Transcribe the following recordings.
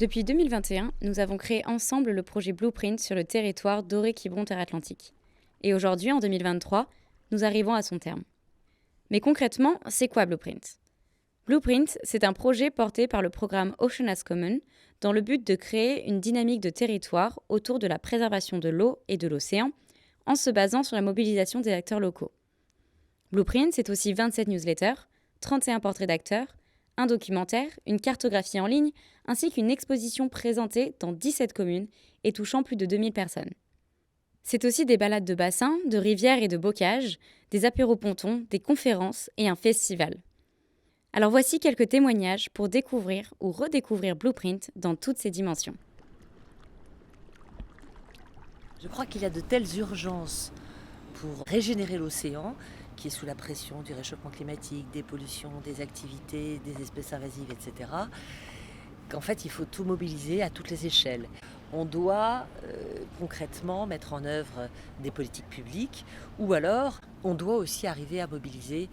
Depuis 2021, nous avons créé ensemble le projet Blueprint sur le territoire d'Orée-Quiberon-Terre-Atlantique. Et aujourd'hui, en 2023, nous arrivons à son terme. Mais concrètement, c'est quoi Blueprint ? Blueprint, c'est un projet porté par le programme Ocean as Common dans le but de créer une dynamique de territoire autour de la préservation de l'eau et de l'océan en se basant sur la mobilisation des acteurs locaux. Blueprint, c'est aussi 27 newsletters, 31 portraits d'acteurs, un documentaire, une cartographie en ligne, ainsi qu'une exposition présentée dans 17 communes et touchant plus de 2000 personnes. C'est aussi des balades de bassins, de rivières et de bocages, des apéros-pontons, des conférences et un festival. Alors voici quelques témoignages pour découvrir ou redécouvrir Blueprint dans toutes ses dimensions. Je crois qu'il y a de telles urgences pour régénérer l'océan, qui est sous la pression du réchauffement climatique, des pollutions, des activités, des espèces invasives, etc., qu'en fait, il faut tout mobiliser à toutes les échelles. On doit concrètement mettre en œuvre des politiques publiques, ou alors on doit aussi arriver à mobiliser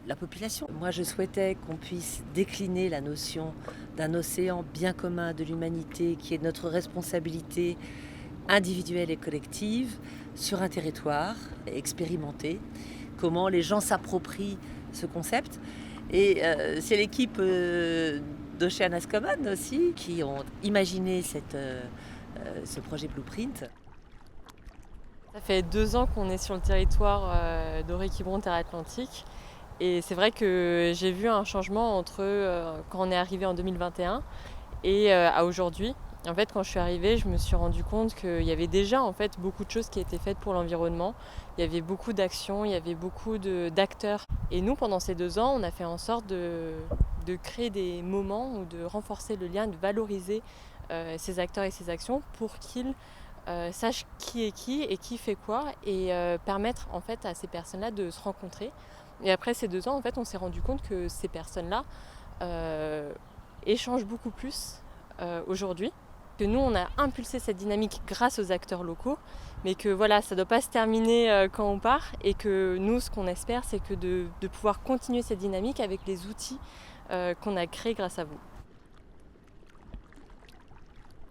la population. Moi, je souhaitais qu'on puisse décliner la notion d'un océan bien commun de l'humanité, qui est notre responsabilité individuelle et collective, sur un territoire expérimenté, comment les gens s'approprient ce concept. Et c'est l'équipe d'Ocean as Common aussi qui ont imaginé ce projet Blueprint. Ça fait 2 ans qu'on est sur le territoire d'Orée-Quiberon-Terre-Atlantique. Et c'est vrai que j'ai vu un changement entre quand on est arrivé en 2021 et à aujourd'hui. En fait, quand je suis arrivée, je me suis rendu compte qu'il y avait déjà beaucoup de choses qui étaient faites pour l'environnement. Il y avait beaucoup d'actions, il y avait beaucoup d'acteurs. Et nous, pendant ces 2 ans, on a fait en sorte de créer des moments ou de renforcer le lien, de valoriser ces acteurs et ces actions pour qu'ils sachent qui est qui et qui fait quoi et permettre à ces personnes-là de se rencontrer. Et après ces 2 ans, on s'est rendu compte que ces personnes-là échangent beaucoup plus aujourd'hui. Que nous, on a impulsé cette dynamique grâce aux acteurs locaux, mais que voilà, ça ne doit pas se terminer quand on part, et que nous, ce qu'on espère, c'est que de pouvoir continuer cette dynamique avec les outils qu'on a créés grâce à vous.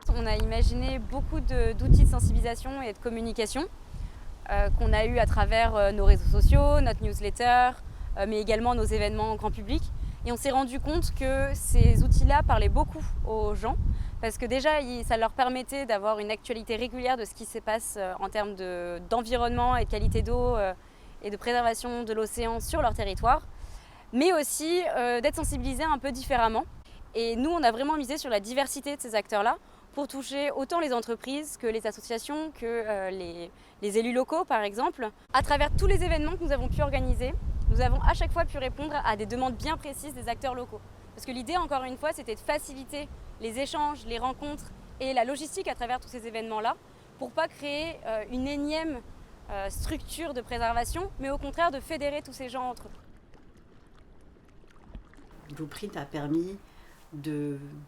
On a imaginé beaucoup d'outils de sensibilisation et de communication qu'on a eu à travers nos réseaux sociaux, notre newsletter, mais également nos événements grand public. Et on s'est rendu compte que ces outils-là parlaient beaucoup aux gens, parce que déjà, ça leur permettait d'avoir une actualité régulière de ce qui se passe en termes d'environnement et de qualité d'eau et de préservation de l'océan sur leur territoire, mais aussi d'être sensibilisés un peu différemment. Et nous, on a vraiment misé sur la diversité de ces acteurs-là pour toucher autant les entreprises que les associations, que les élus locaux, par exemple. À travers tous les événements que nous avons pu organiser, nous avons à chaque fois pu répondre à des demandes bien précises des acteurs locaux. Parce que l'idée, encore une fois, c'était de faciliter les échanges, les rencontres et la logistique à travers tous ces événements-là, pour ne pas créer une énième structure de préservation, mais au contraire de fédérer tous ces gens entre eux. Blueprint a permis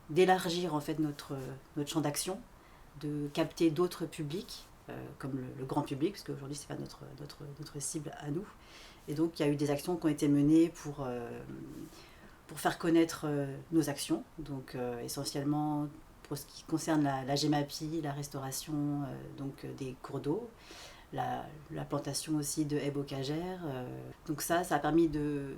d'élargir notre champ d'action, de capter d'autres publics, comme le grand public, parce qu'aujourd'hui c'est pas notre cible à nous. Et donc il y a eu des actions qui ont été menées pour faire connaître nos actions, donc essentiellement pour ce qui concerne la GEMAPI, la restauration des cours d'eau, la plantation aussi de haies bocagères. Donc ça a permis de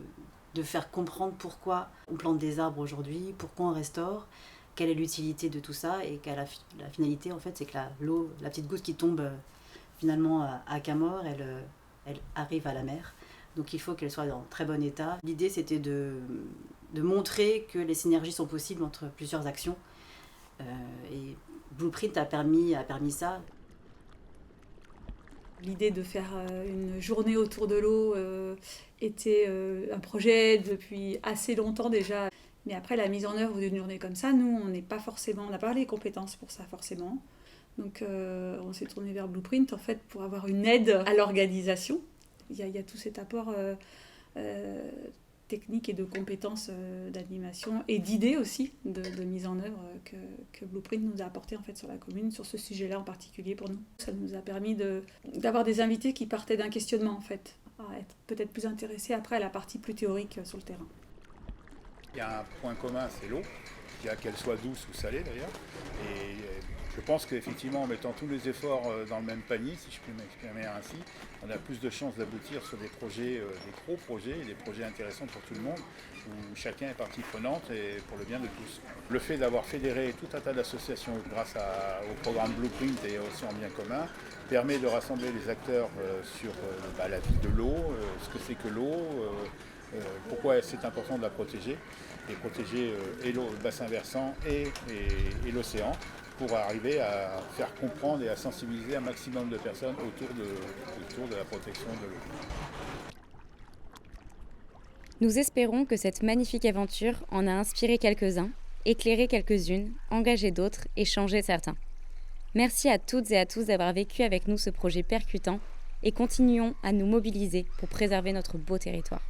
faire comprendre pourquoi on plante des arbres aujourd'hui, pourquoi on restaure, quelle est l'utilité de tout ça, et qu'à la finalité, c'est que l'eau, la petite goutte qui tombe finalement à Camor, elle arrive à la mer. Donc il faut qu'elle soit dans très bon état. L'idée, c'était de montrer que les synergies sont possibles entre plusieurs actions. Et Blueprint a permis ça. L'idée de faire une journée autour de l'eau était un projet depuis assez longtemps déjà. Mais après, la mise en œuvre d'une journée comme ça, nous, on n'a pas les compétences pour ça forcément. Donc on s'est tourné vers Blueprint pour avoir une aide à l'organisation. Il y a tout cet apport technique et de compétences d'animation et d'idées aussi de mise en œuvre que Blueprint nous a apporté sur la commune, sur ce sujet-là en particulier pour nous. Ça nous a permis d'avoir des invités qui partaient d'un questionnement à être peut-être plus intéressés après à la partie plus théorique sur le terrain. Il y a un point commun, c'est l'eau. qu'elle soit douce ou salée d'ailleurs. Et je pense qu'effectivement, en mettant tous les efforts dans le même panier, si je puis m'exprimer ainsi, on a plus de chances d'aboutir sur des projets, des gros projets, des projets intéressants pour tout le monde, où chacun est partie prenante et pour le bien de tous. Le fait d'avoir fédéré tout un tas d'associations grâce au programme Blueprint et aussi en bien commun permet de rassembler les acteurs sur la vie de l'eau, ce que c'est que l'eau, pourquoi c'est important de la protéger, et protéger et le bassin versant et l'océan, pour arriver à faire comprendre et à sensibiliser un maximum de personnes autour de la protection de l'eau. Nous espérons que cette magnifique aventure en a inspiré quelques-uns, éclairé quelques-unes, engagé d'autres et changé certains. Merci à toutes et à tous d'avoir vécu avec nous ce projet percutant et continuons à nous mobiliser pour préserver notre beau territoire.